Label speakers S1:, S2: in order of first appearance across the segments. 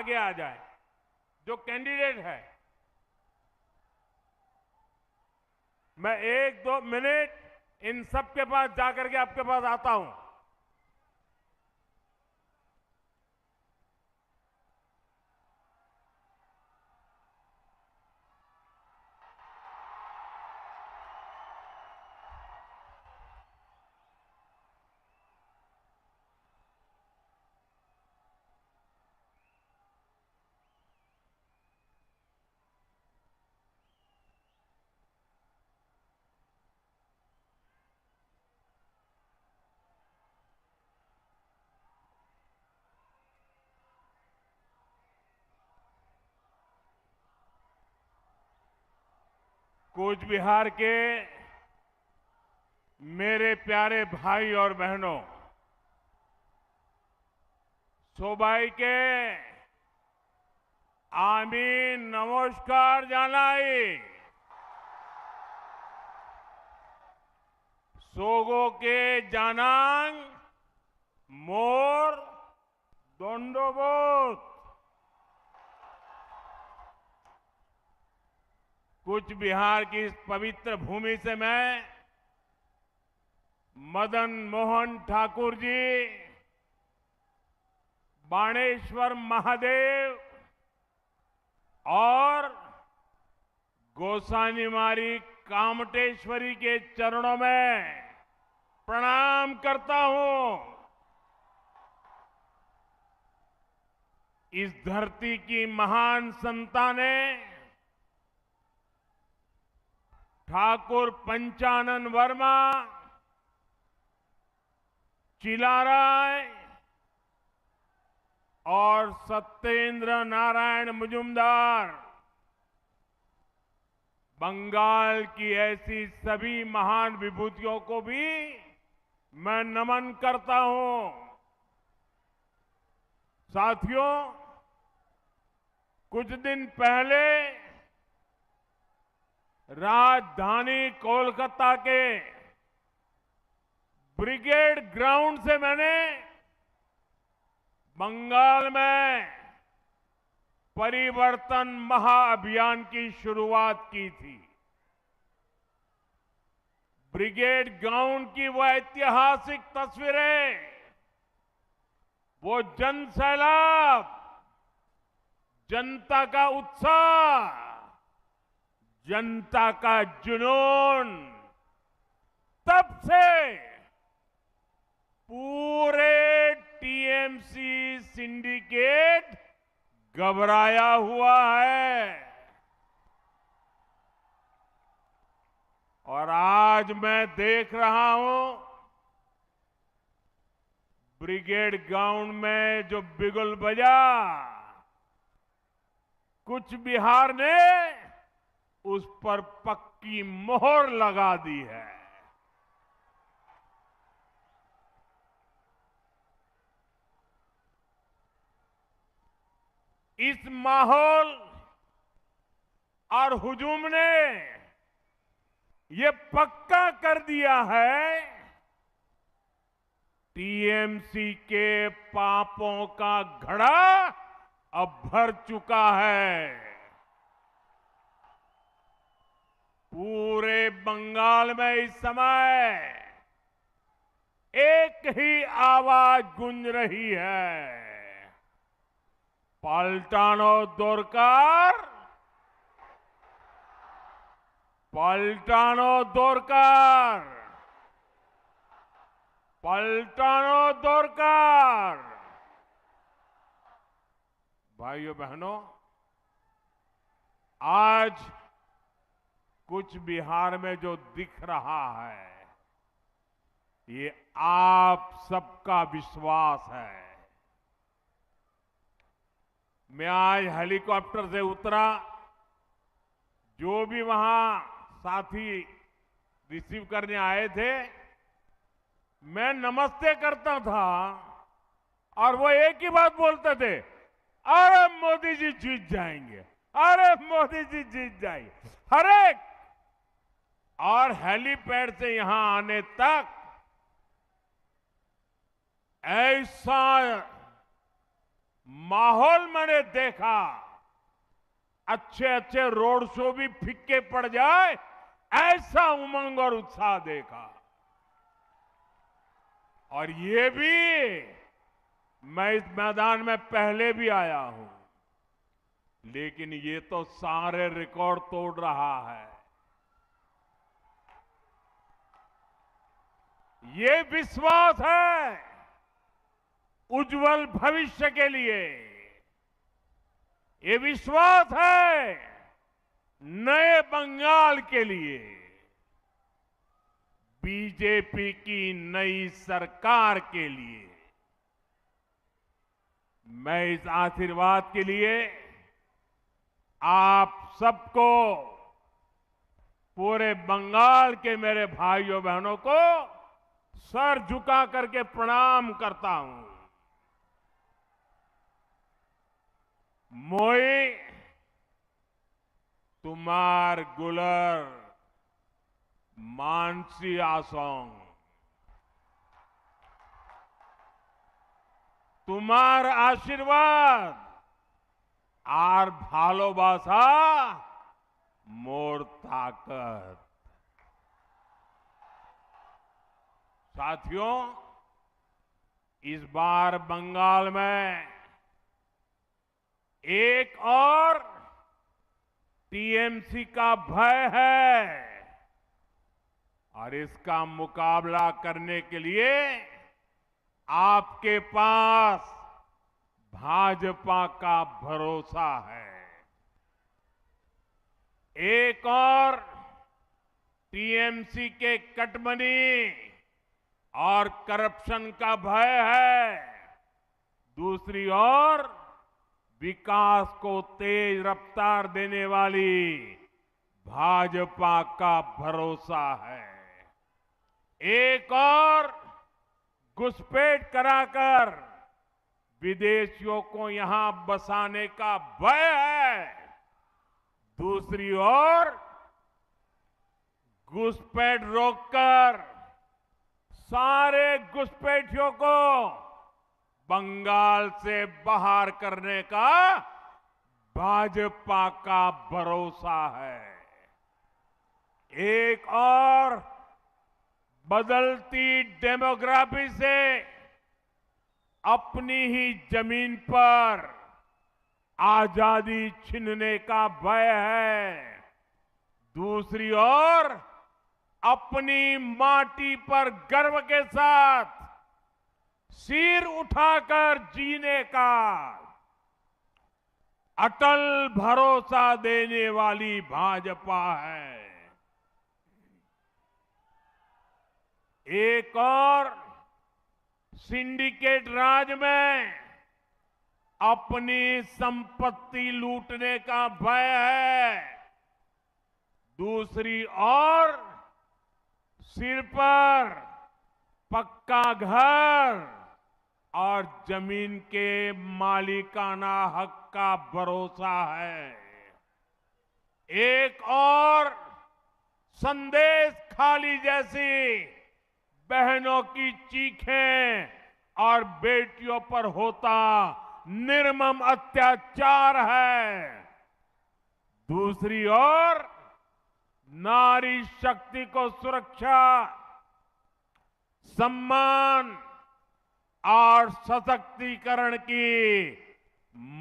S1: आगे आ जाए, जो कैंडिडेट है। मैं 1-2 मिनट इन सब के पास जाकर के आपके पास आता हूं। कूच बिहार के मेरे प्यारे भाई और बहनों, सोबाई के आमी नमस्कार जानाई, सोगो के जानांग मोर दोंडोबोत। कूच बिहार की इस पवित्र भूमि से मैं मदन मोहन ठाकुर जी, बाणेश्वर महादेव और गोसानीमारी कामटेश्वरी के चरणों में प्रणाम करता हूं। इस धरती की महान संताने ठाकुर पंचानन वर्मा, चिलाराय और सत्येंद्र नारायण मुजुमदार, बंगाल की ऐसी सभी महान विभूतियों को भी मैं नमन करता हूं। साथियों, कुछ दिन पहले राजधानी कोलकाता के ब्रिगेड ग्राउंड से मैंने बंगाल में परिवर्तन महाअभियान की शुरुआत की थी। ब्रिगेड ग्राउंड की वो ऐतिहासिक तस्वीरें, वो जन सैलाब, जनता का उत्साह, जनता का जुनून, तब से पूरे टीएमसी सिंडिकेट घबराया हुआ है। और आज मैं देख रहा हूं, ब्रिगेड ग्राउंड में जो बिगुल बजा, कूच बिहार ने उस पर पक्की मोहर लगा दी है। इस माहौल और हुजूम ने ये पक्का कर दिया है, टीएमसी के पापों का घड़ा अब भर चुका है। पूरे बंगाल में इस समय एक ही आवाज गूंज रही है, पलटानो दोरकार, पलटानो दोरकार, पलटानो दोरकार। भाइयों बहनों, आज कूच बिहार में जो दिख रहा है, ये आप सबका विश्वास है। मैं आज हेलीकॉप्टर से उतरा, जो भी वहां साथी रिसीव करने आए थे, मैं नमस्ते करता था और वो एक ही बात बोलते थे, अरे मोदी जी जीत जाएंगे, अरे मोदी जी जीत जाएंगे। हर एक, और हेलीपैड से यहां आने तक ऐसा माहौल मैंने देखा, अच्छे अच्छे रोड शो भी फिक्के पड़ जाए, ऐसा उमंग और उत्साह देखा। और ये भी मैं इस मैदान में पहले भी आया हूं, लेकिन ये तो सारे रिकॉर्ड तोड़ रहा है। ये विश्वास है उज्जवल भविष्य के लिए, ये विश्वास है नए बंगाल के लिए, बीजेपी की नई सरकार के लिए। मैं इस आशीर्वाद के लिए आप सबको, पूरे बंगाल के मेरे भाइयों बहनों को सर झुका करके प्रणाम करता हूं। मोई तुमार गुलर मानसी आसोंग, तुम्हार आशीर्वाद আর ভালোবাসা मोर ताकत। साथियों, इस बार बंगाल में एक और टीएमसी का भय है और इसका मुकाबला करने के लिए आपके पास भाजपा का भरोसा है। एक और टीएमसी के कटमनी और करप्शन का भय है, दूसरी ओर विकास को तेज रफ्तार देने वाली भाजपा का भरोसा है। एक और घुसपैठ कराकर विदेशियों को यहां बसाने का भय है, दूसरी ओर घुसपैठ रोककर सारे घुसपैठियों को बंगाल से बाहर करने का भाजपा का भरोसा है। एक और बदलती डेमोग्राफी से अपनी ही जमीन पर आजादी छीनने का भय है, दूसरी ओर अपनी माटी पर गर्व के साथ सिर उठाकर जीने का अटल भरोसा देने वाली भाजपा है। एक और सिंडिकेट राज में अपनी संपत्ति लूटने का भय है, दूसरी ओर सिर पर पक्का घर और जमीन के मालिकाना हक का भरोसा है। एक और संदेश खाली जैसी बहनों की चीखें और बेटियों पर होता निर्मम अत्याचार है, दूसरी ओर नारी शक्ति को सुरक्षा, सम्मान और सशक्तिकरण की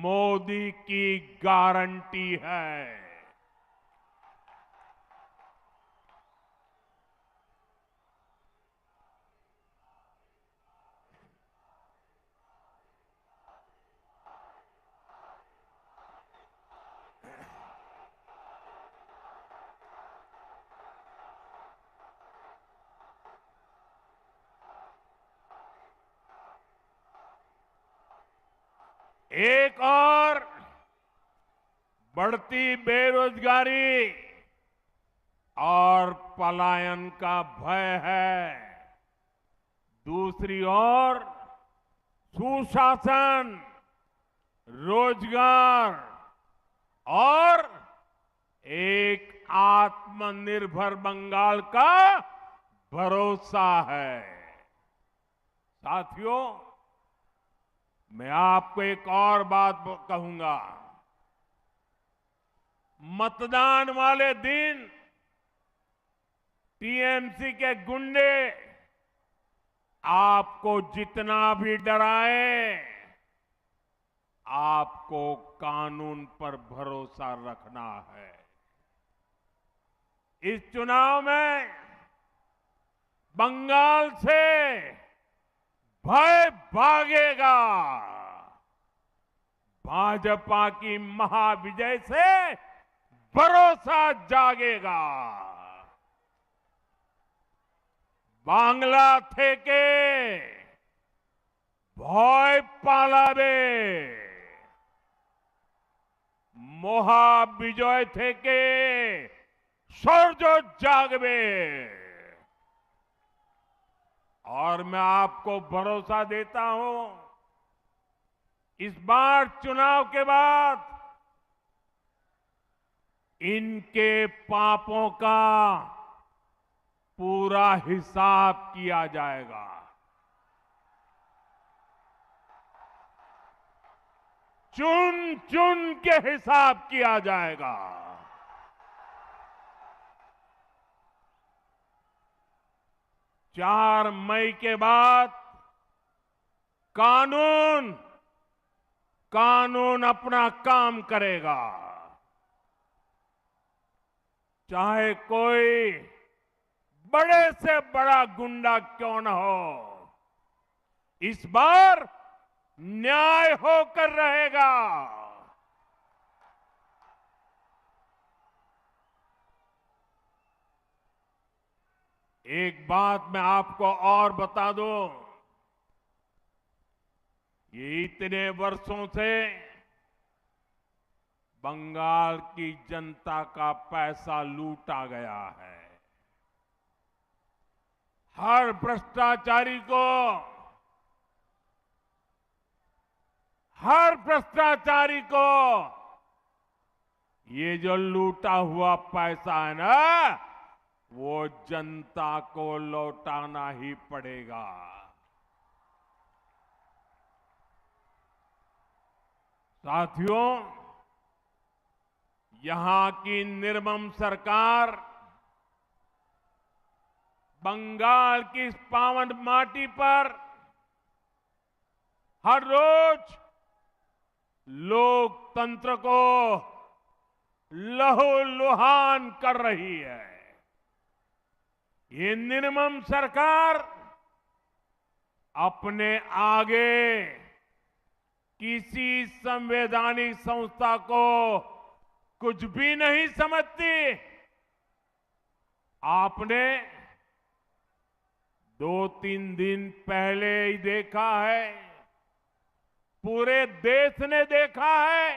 S1: मोदी की गारंटी है। एक और बढ़ती बेरोजगारी और पलायन का भय है, दूसरी ओर सुशासन, रोजगार और एक आत्मनिर्भर बंगाल का भरोसा है। साथियों, मैं आपको एक और बात कहूंगा। मतदान वाले दिन टीएमसी के गुंडे आपको जितना भी डराए, आपको कानून पर भरोसा रखना है। इस चुनाव में बंगाल से भय भागेगा। भाजपा की महाविजय से भरोसा जागेगा। बांग्ला থেকে ভয় পালাবে, মহাবিজয় থেকে সূর্য জাগবে। और मैं आपको भरोसा देता हूं, इस बार चुनाव के बाद इनके पापों का पूरा हिसाब किया जाएगा। चुन चुन के हिसाब किया जाएगा। 4 मई के बाद कानून अपना काम करेगा। चाहे कोई बड़े से बड़ा गुंडा क्यों न हो, इस बार न्याय होकर रहेगा। एक बात मैं आपको और बता दूं, ये इतने वर्षों से बंगाल की जनता का पैसा लूटा गया है। हर भ्रष्टाचारी को ये जो लूटा हुआ पैसा है ना, वो जनता को लौटाना ही पड़ेगा। साथियों, यहां की निर्मम सरकार बंगाल की इस पावन माटी पर हर रोज लोकतंत्र को लहूलुहान कर रही है। ये निर्मम सरकार अपने आगे किसी संवैधानिक संस्था को कुछ भी नहीं समझती। आपने 2-3 दिन पहले ही देखा है, पूरे देश ने देखा है,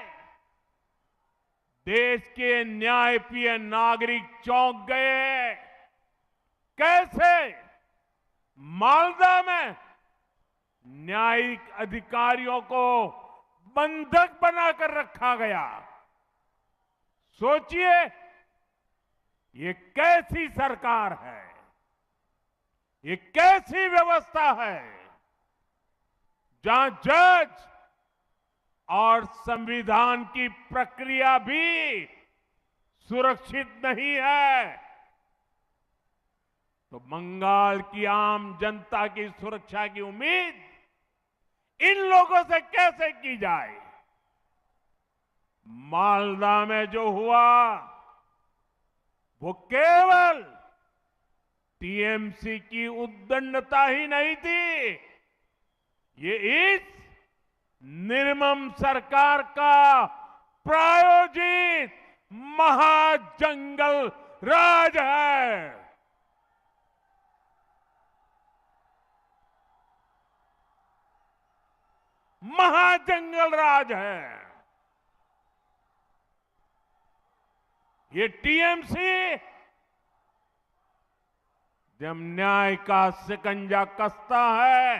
S1: देश के न्यायप्रिय नागरिक चौंक गए। कैसे मालदा में न्यायिक अधिकारियों को बंधक बनाकर रखा गया। सोचिए, ये कैसी सरकार है, ये कैसी व्यवस्था है, जहां जज और संविधान की प्रक्रिया भी सुरक्षित नहीं है। तो बंगाल की आम जनता की सुरक्षा की उम्मीद इन लोगों से कैसे की जाए? मालदा में जो हुआ वो केवल टीएमसी की उद्दंडता ही नहीं थी, ये इस निर्मम सरकार का प्रायोजित महाजंगल राज है। महाजंगल राज है। ये टीएमसी जब न्याय का शिकंजा कसता है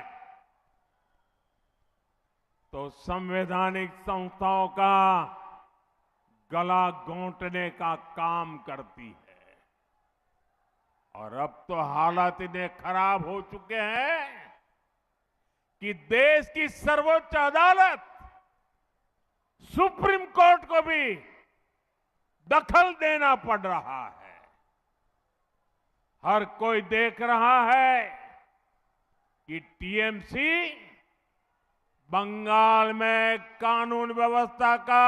S1: तो संवैधानिक संस्थाओं का गला घोंटने का काम करती है। और अब तो हालात इतने खराब हो चुके हैं कि देश की सर्वोच्च अदालत सुप्रीम कोर्ट को भी दखल देना पड़ रहा है। हर कोई देख रहा है कि टीएमसी बंगाल में कानून व्यवस्था का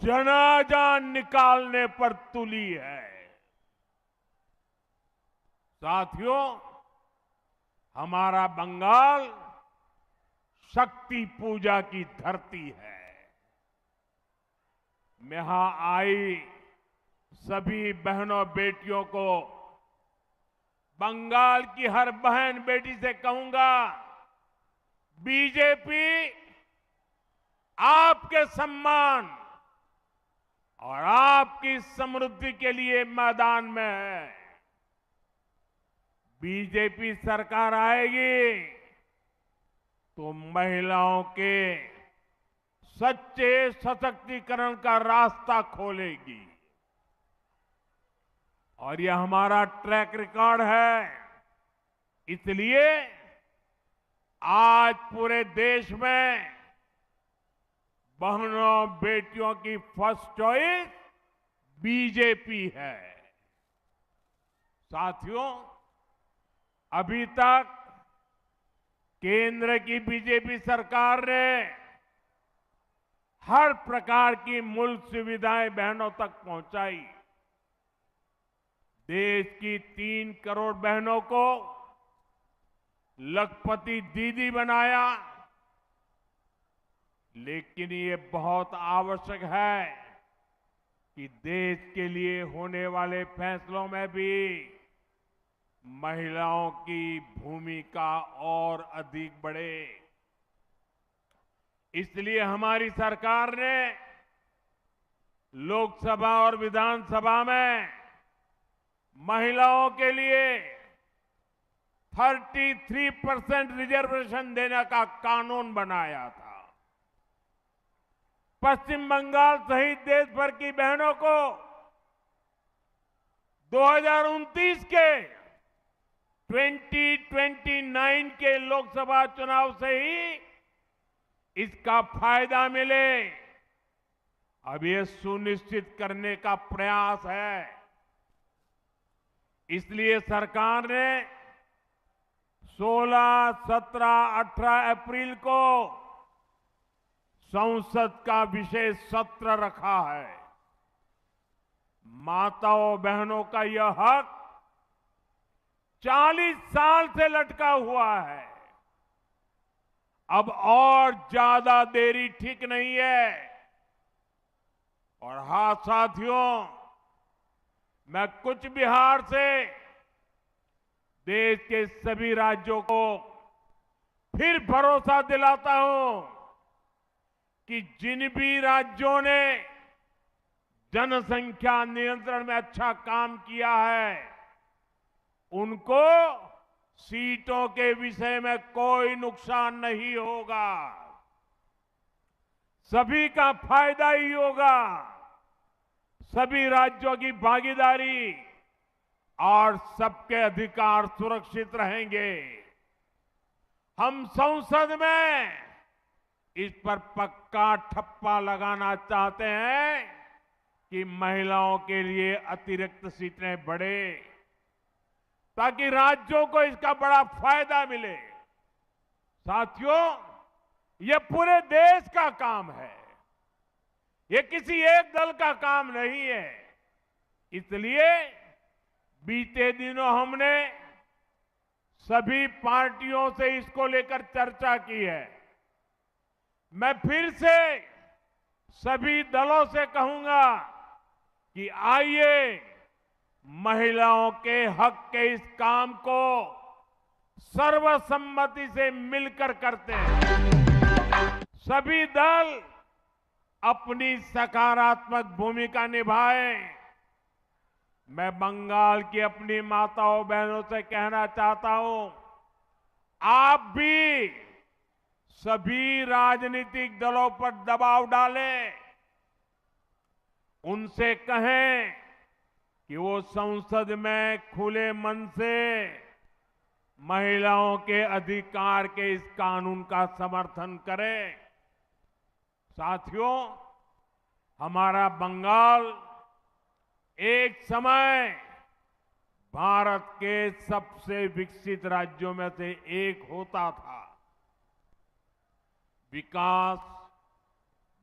S1: जनाजा निकालने पर तुली है। साथियों, हमारा बंगाल शक्ति पूजा की धरती है। यहां आई सभी बहनों बेटियों को, बंगाल की हर बहन बेटी से कहूंगा, बीजेपी आपके सम्मान और आपकी समृद्धि के लिए मैदान में है। बीजेपी सरकार आएगी तो महिलाओं के सच्चे सशक्तिकरण का रास्ता खोलेगी और यह हमारा ट्रैक रिकॉर्ड है। इसलिए आज पूरे देश में बहनों बेटियों की फर्स्ट चॉइस बीजेपी है। साथियों, अभी तक केंद्र की बीजेपी सरकार ने हर प्रकार की मूलभूत सुविधाएं बहनों तक पहुंचाई। देश की 3 करोड़ बहनों को लखपति दीदी बनाया, लेकिन ये बहुत आवश्यक है कि देश के लिए होने वाले फैसलों में भी महिलाओं की भूमिका और अधिक बढ़े। इसलिए हमारी सरकार ने लोकसभा और विधानसभा में महिलाओं के लिए 33% रिजर्वेशन देने का कानून बनाया था। पश्चिम बंगाल सहित देश भर की बहनों को 2029 के 2029 के लोकसभा चुनाव से ही इसका फायदा मिले, अब ये सुनिश्चित करने का प्रयास है। इसलिए सरकार ने 16, 17, 18 अप्रैल को संसद का विशेष सत्र रखा है। माताओं बहनों का यह हक 40 साल से लटका हुआ है। अब और ज्यादा देरी ठीक नहीं है। और हाँ साथियों, मैं कूच बिहार से देश के सभी राज्यों को फिर भरोसा दिलाता हूं कि जिन भी राज्यों ने जनसंख्या नियंत्रण में अच्छा काम किया है, उनको सीटों के विषय में कोई नुकसान नहीं होगा, सभी का फायदा ही होगा। सभी राज्यों की भागीदारी और सबके अधिकार सुरक्षित रहेंगे। हम संसद में इस पर पक्का ठप्पा लगाना चाहते हैं कि महिलाओं के लिए अतिरिक्त सीटें बढ़े, ताकि राज्यों को इसका बड़ा फायदा मिले। साथियों, ये पूरे देश का काम है, ये किसी एक दल का काम नहीं है। इसलिए बीते दिनों हमने सभी पार्टियों से इसको लेकर चर्चा की है। मैं फिर से सभी दलों से कहूंगा कि आइए महिलाओं के हक के इस काम को सर्वसम्मति से मिलकर करते हैं। सभी दल अपनी सकारात्मक भूमिका निभाएं। मैं बंगाल की अपनी माताओं बहनों से कहना चाहता हूं, आप भी सभी राजनीतिक दलों पर दबाव डालें, उनसे कहें कि वो संसद में खुले मन से महिलाओं के अधिकार के इस कानून का समर्थन करें। साथियों, हमारा बंगाल एक समय भारत के सबसे विकसित राज्यों में से एक होता था। विकास,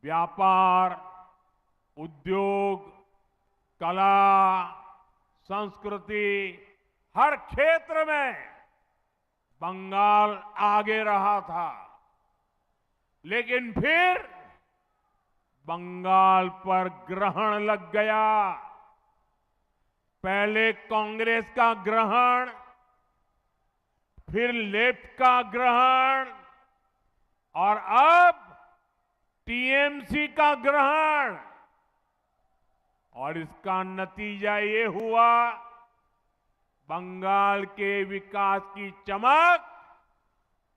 S1: व्यापार, उद्योग, कला, संस्कृति, हर क्षेत्र में बंगाल आगे रहा था। लेकिन फिर बंगाल पर ग्रहण लग गया। पहले कांग्रेस का ग्रहण, फिर लेफ्ट का ग्रहण और अब टीएमसी का ग्रहण। और इसका नतीजा ये हुआ, बंगाल के विकास की चमक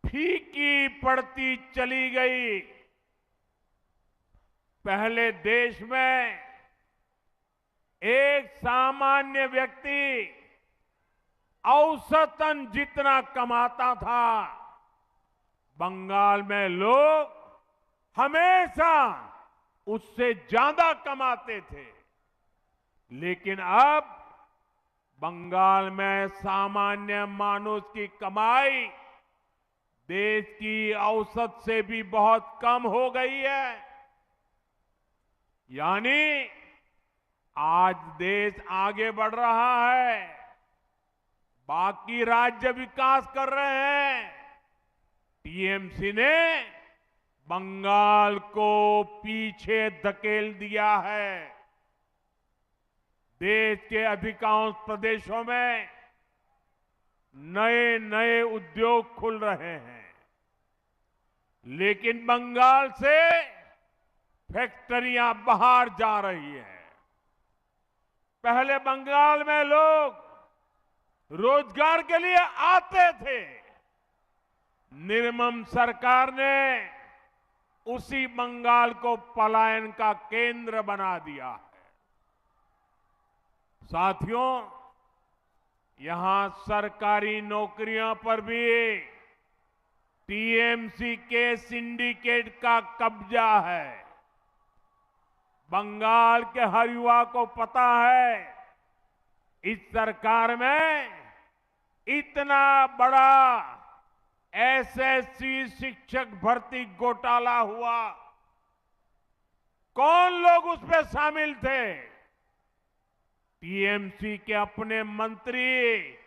S1: फीकी पड़ती चली गई। पहले देश में एक सामान्य व्यक्ति औसतन जितना कमाता था, बंगाल में लोग हमेशा उससे ज्यादा कमाते थे। लेकिन अब बंगाल में सामान्य मानुष की कमाई देश की औसत से भी बहुत कम हो गई है। यानी आज देश आगे बढ़ रहा है, बाकी राज्य विकास कर रहे हैं। टीएमसी ने बंगाल को पीछे धकेल दिया है। देश के अधिकांश प्रदेशों में नए नए उद्योग खुल रहे हैं, लेकिन बंगाल से फैक्ट्रियां बाहर जा रही है। पहले बंगाल में लोग रोजगार के लिए आते थे। निर्मम सरकार ने उसी बंगाल को पलायन का केंद्र बना दिया है। साथियों, यहां सरकारी नौकरियों पर भी टीएमसी के सिंडिकेट का कब्जा है। बंगाल के हर युवा को पता है, इस सरकार में इतना बड़ा एसएससी शिक्षक भर्ती घोटाला हुआ। कौन लोग उसमें शामिल थे? टीएमसी के अपने मंत्री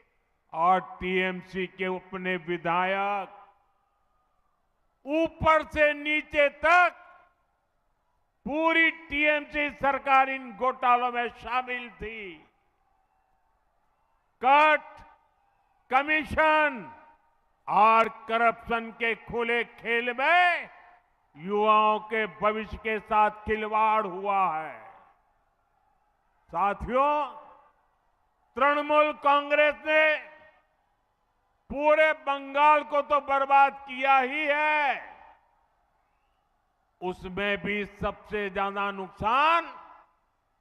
S1: और टीएमसी के अपने विधायक, ऊपर से नीचे तक पूरी टीएमसी सरकार इन घोटालों में शामिल थी। कट, कमीशन और करप्शन के खुले खेल में युवाओं के भविष्य के साथ खिलवाड़ हुआ है। साथियों, तृणमूल कांग्रेस ने पूरे बंगाल को तो बर्बाद किया ही है, उसमें भी सबसे ज्यादा नुकसान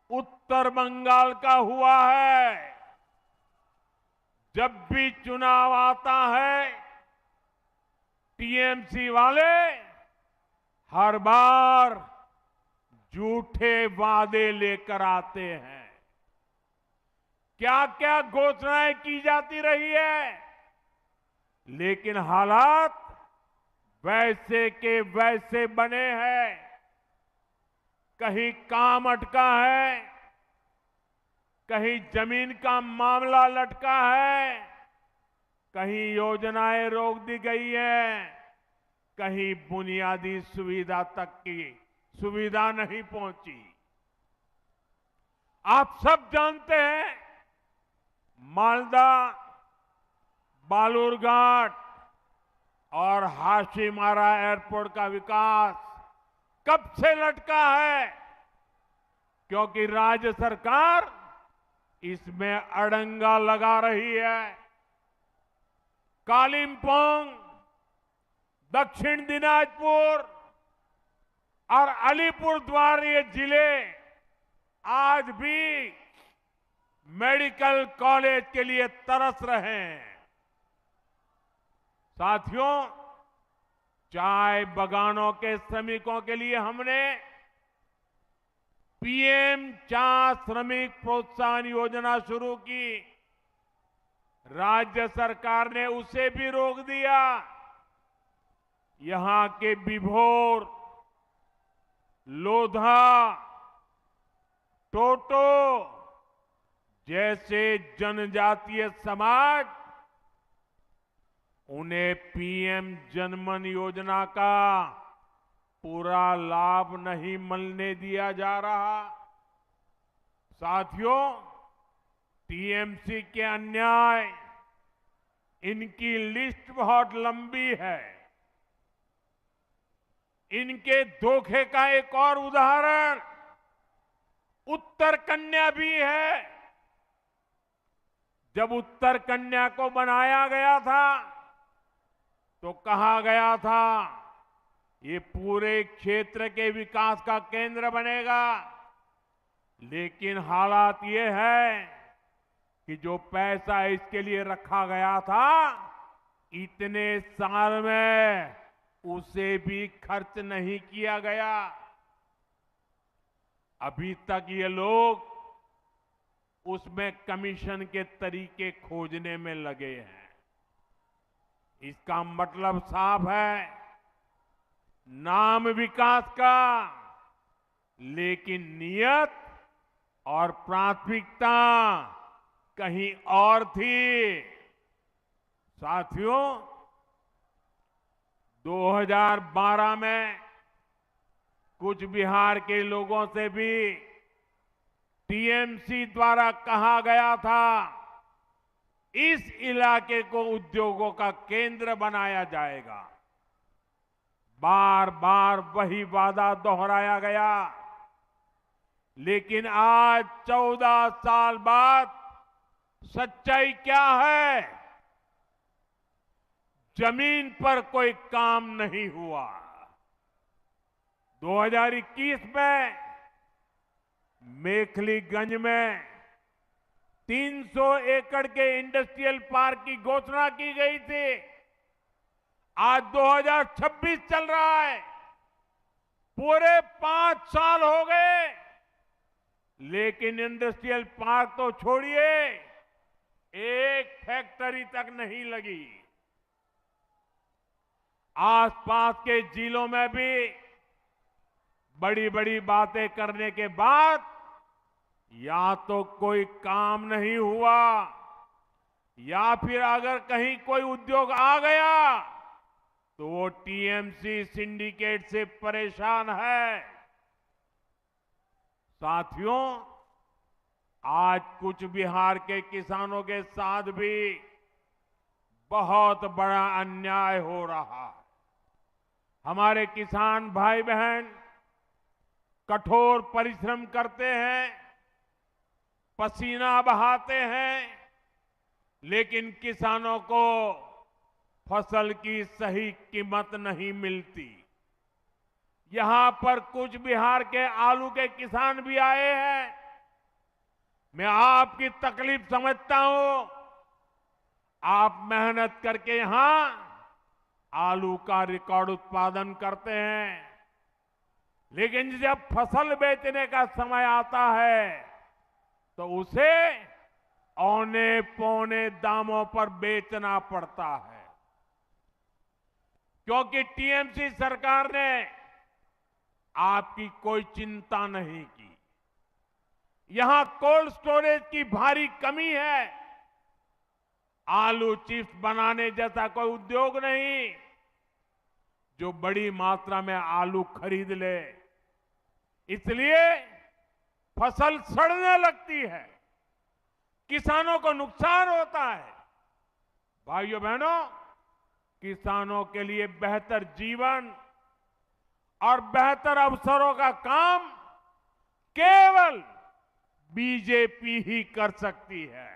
S1: उत्तर बंगाल का हुआ है। जब भी चुनाव आता है, टीएमसी वाले हर बार झूठे वादे लेकर आते हैं। क्या क्या घोषणाएं की जाती रही है, लेकिन हालात वैसे के वैसे बने हैं। कहीं काम अटका है, कहीं जमीन का मामला लटका है, कहीं योजनाएं रोक दी गई है, कहीं बुनियादी सुविधा तक की सुविधा नहीं पहुंची। आप सब जानते हैं, मालदा, बालूरघाट और हाशीमारा एयरपोर्ट का विकास कब से लटका है? क्योंकि राज्य सरकार इसमें अड़ंगा लगा रही है। कालिंपोंग, दक्षिण दिनाजपुर और अलीपुरद्वार ये जिले आज भी मेडिकल कॉलेज के लिए तरस रहे हैं। साथियों, चाय बागानों के श्रमिकों के लिए हमने पीएम चाय श्रमिक प्रोत्साहन योजना शुरू की। राज्य सरकार ने उसे भी रोक दिया। यहां के बिभोर, लोधा, टोटो जैसे जनजातीय समाज, उन्हें पीएम जनमन योजना का पूरा लाभ नहीं मिलने दिया जा रहा। साथियों, टीएमसी के अन्याय, इनकी लिस्ट बहुत लंबी है। इनके धोखे का एक और उदाहरण उत्तर कन्या भी है। जब उत्तर कन्या को बनाया गया था तो कहा गया था ये पूरे क्षेत्र के विकास का केंद्र बनेगा, लेकिन हालात ये है कि जो पैसा इसके लिए रखा गया था, इतने साल में उसे भी खर्च नहीं किया गया। अभी तक ये लोग उसमें कमीशन के तरीके खोजने में लगे हैं। इसका मतलब साफ है, नाम विकास का, लेकिन नियत और प्राथमिकता कहीं और थी। साथियों, 2012 में कूच बिहार के लोगों से भी टीएमसी द्वारा कहा गया था इस इलाके को उद्योगों का केंद्र बनाया जाएगा। बार बार वही वादा दोहराया गया, लेकिन आज 14 साल बाद सच्चाई क्या है? जमीन पर कोई काम नहीं हुआ। 2021 में मेखलीगंज में 300 एकड़ के इंडस्ट्रियल पार्क की घोषणा की गई थी। आज 2026 चल रहा है, पूरे 5 साल हो गए, लेकिन इंडस्ट्रियल पार्क तो छोड़िए, एक फैक्ट्री तक नहीं लगी। आसपास के जिलों में भी बड़ी बड़ी बातें करने के बाद या तो कोई काम नहीं हुआ, या फिर अगर कहीं कोई उद्योग आ गया तो वो टीएमसी सिंडिकेट से परेशान है। साथियों, आज कूच बिहार के किसानों के साथ भी बहुत बड़ा अन्याय हो रहा है। हमारे किसान भाई बहन कठोर परिश्रम करते हैं, पसीना बहाते हैं, लेकिन किसानों को फसल की सही कीमत नहीं मिलती। यहां पर कूच बिहार के आलू के किसान भी आए हैं। मैं आपकी तकलीफ समझता हूं। आप मेहनत करके यहां आलू का रिकॉर्ड उत्पादन करते हैं, लेकिन जब फसल बेचने का समय आता है तो उसे औने पौने दामों पर बेचना पड़ता है, क्योंकि टीएमसी सरकार ने आपकी कोई चिंता नहीं की। यहां कोल्ड स्टोरेज की भारी कमी है। आलू चिप्स बनाने जैसा कोई उद्योग नहीं जो बड़ी मात्रा में आलू खरीद ले, इसलिए फसल सड़ने लगती है, किसानों को नुकसान होता है। भाइयों बहनों, किसानों के लिए बेहतर जीवन और बेहतर अवसरों का काम केवल बीजेपी ही कर सकती है।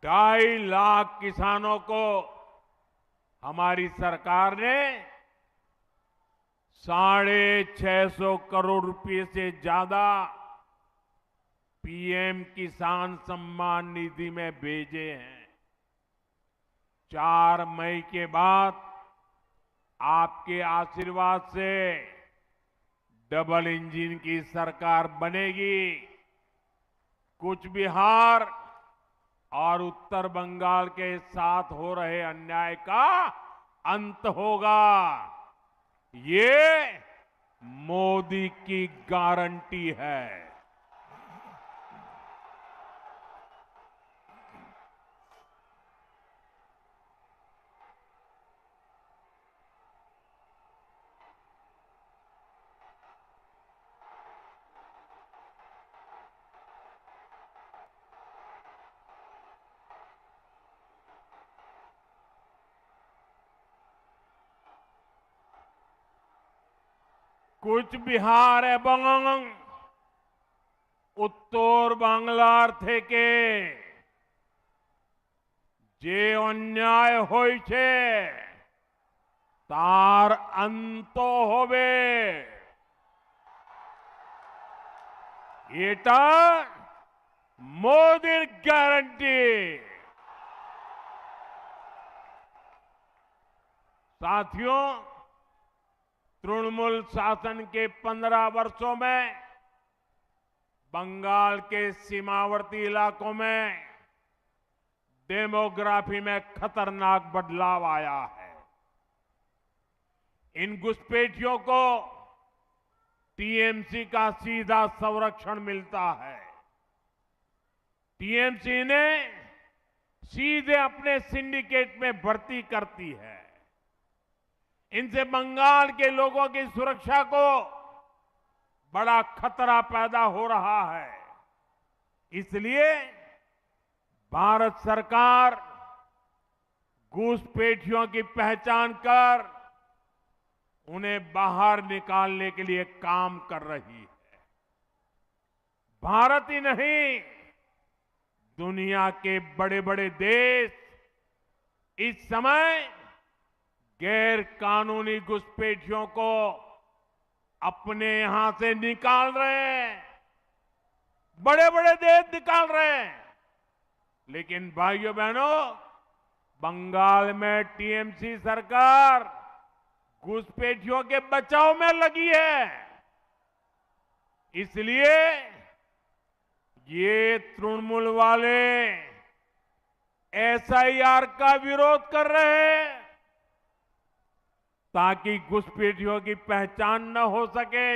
S1: ढाई लाख किसानों को हमारी सरकार ने 650 करोड़ रुपए से ज्यादा पीएम किसान सम्मान निधि में भेजे हैं। 4 मई के बाद आपके आशीर्वाद से डबल इंजन की सरकार बनेगी। कूच बिहार और उत्तर बंगाल के साथ हो रहे अन्याय का अंत होगा। ये मोदी की गारंटी है। कूच बिहार এবং উত্তর বাংলার থেকে যে অন্যায় হয়েছে তার অন্ত হবে। এটা মোদির গ্যারান্টি। साथियों, तृणमूल शासन के 15 वर्षों में बंगाल के सीमावर्ती इलाकों में डेमोग्राफी में खतरनाक बदलाव आया है। इन घुसपैठियों को टीएमसी का सीधा संरक्षण मिलता है। टीएमसी ने सीधे अपने सिंडिकेट में भर्ती करती है। इनसे बंगाल के लोगों की सुरक्षा को बड़ा खतरा पैदा हो रहा है। इसलिए भारत सरकार घुसपैठियों की पहचान कर उन्हें बाहर निकालने के लिए काम कर रही है। भारत ही नहीं, दुनिया के बड़े बड़े देश इस समय गैर कानूनी घुसपैठियों को अपने यहां से निकाल रहे हैं। बड़े बड़े देश निकाल रहे हैं। लेकिन भाइयों बहनों, बंगाल में टीएमसी सरकार घुसपैठियों के बचाव में लगी है। इसलिए ये तृणमूल वाले एसआईआर का विरोध कर रहे हैं ताकि घुसपैठियों की पहचान न हो सके।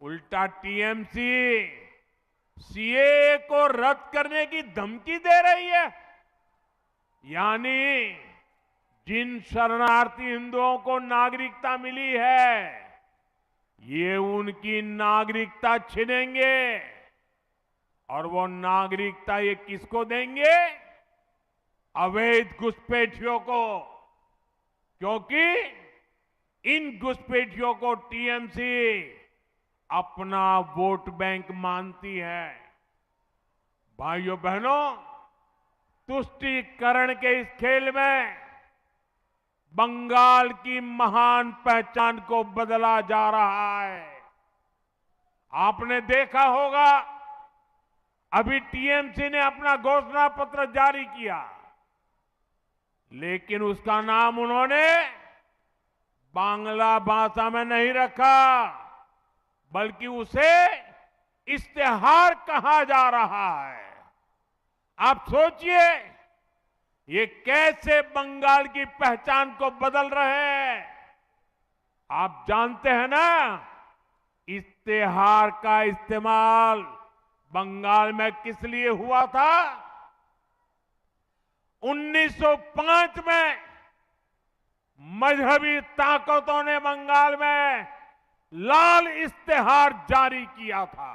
S1: उल्टा टीएमसी सीएए को रद्द करने की धमकी दे रही है। यानी जिन शरणार्थी हिंदुओं को नागरिकता मिली है, ये उनकी नागरिकता छीनेंगे। और वो नागरिकता ये किसको देंगे? अवैध घुसपैठियों को। क्योंकि इन घुसपैठियों को टीएमसी अपना वोट बैंक मानती है। भाइयों बहनों, तुष्टीकरण के इस खेल में बंगाल की महान पहचान को बदला जा रहा है। आपने देखा होगा, अभी टीएमसी ने अपना घोषणा पत्र जारी किया, लेकिन उसका नाम उन्होंने बांग्ला भाषा में नहीं रखा, बल्कि उसे इश्तेहार कहा जा रहा है। आप सोचिए, ये कैसे बंगाल की पहचान को बदल रहे हैं। आप जानते हैं ना, इश्तेहार का इस्तेमाल बंगाल में किस लिए हुआ था? 1905 में मजहबी ताकतों ने बंगाल में लाल इश्तेहार जारी किया था।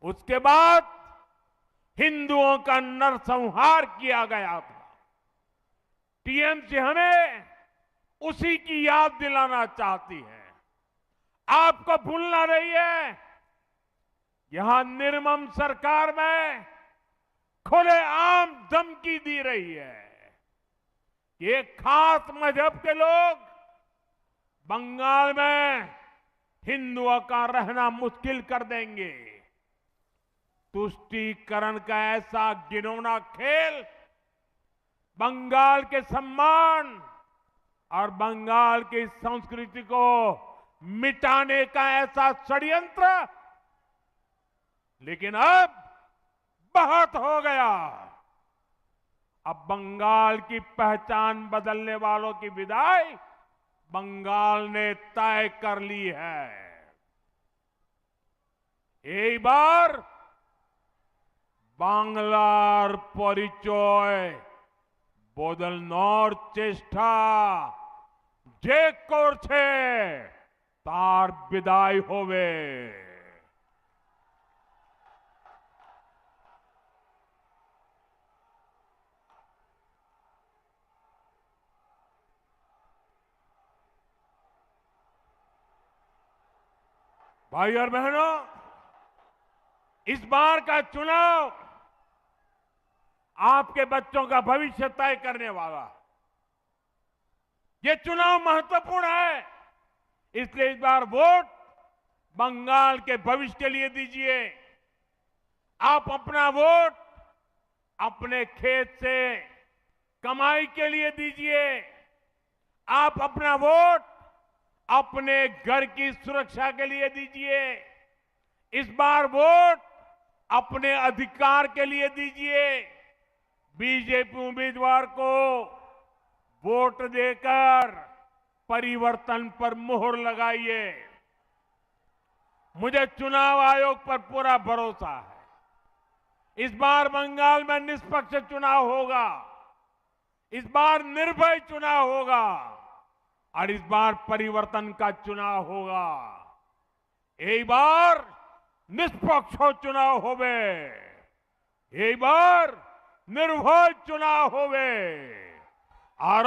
S1: उसके बाद हिंदुओं का नरसंहार किया गया था। टीएमसी हमें उसी की याद दिलाना चाहती है। आपको भूलना नहीं है, यहां निर्मम सरकार में खुलेआम धमकी दी रही है। कि एक खास मजहब के लोग बंगाल में हिंदुओं का रहना मुश्किल कर देंगे। तुष्टीकरण का ऐसा घिनौना खेल बंगाल के सम्मान और बंगाल की संस्कृति को मिटाने का ऐसा षड्यंत्र, लेकिन अब बहुत हो गया। अब बंगाल की पहचान बदलने वालों की विदाई बंगाल ने तय कर ली है। এইবার বাংলার পরিচয় বদলানোর চেষ্টা যে করছে তার বিদায় হবে। भाई और बहनों, इस बार का चुनाव आपके बच्चों का भविष्य तय करने वाला। ये चुनाव महत्वपूर्ण है, इसलिए इस बार वोट बंगाल के भविष्य के लिए दीजिए। आप अपना वोट अपने खेत से कमाई के लिए दीजिए। आप अपना वोट अपने घर की सुरक्षा के लिए दीजिए। इस बार वोट अपने अधिकार के लिए दीजिए। बीजेपी उम्मीदवार को वोट देकर परिवर्तन पर मोहर लगाइए। मुझे चुनाव आयोग पर पूरा भरोसा है। इस बार बंगाल में निष्पक्ष चुनाव होगा, इस बार निर्भय चुनाव होगा और इस बार परिवर्तन का चुनाव होगा। এইবার निष्पक्ष चुनाव होवे, এইবার निर्भय चुनाव होवे और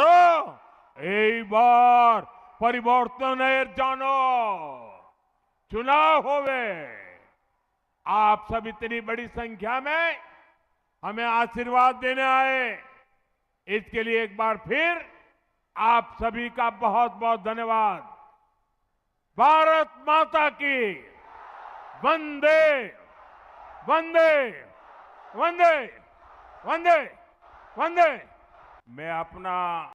S1: এইবার परिवर्तনের जन चुनाव होवे। आप सब इतनी बड़ी संख्या में हमें आशीर्वाद देने आए, इसके लिए एक बार फिर आप सभी का बहुत बहुत धन्यवाद। भारत माता की वंदे वंदे वंदे वंदे वंदे। मैं अपना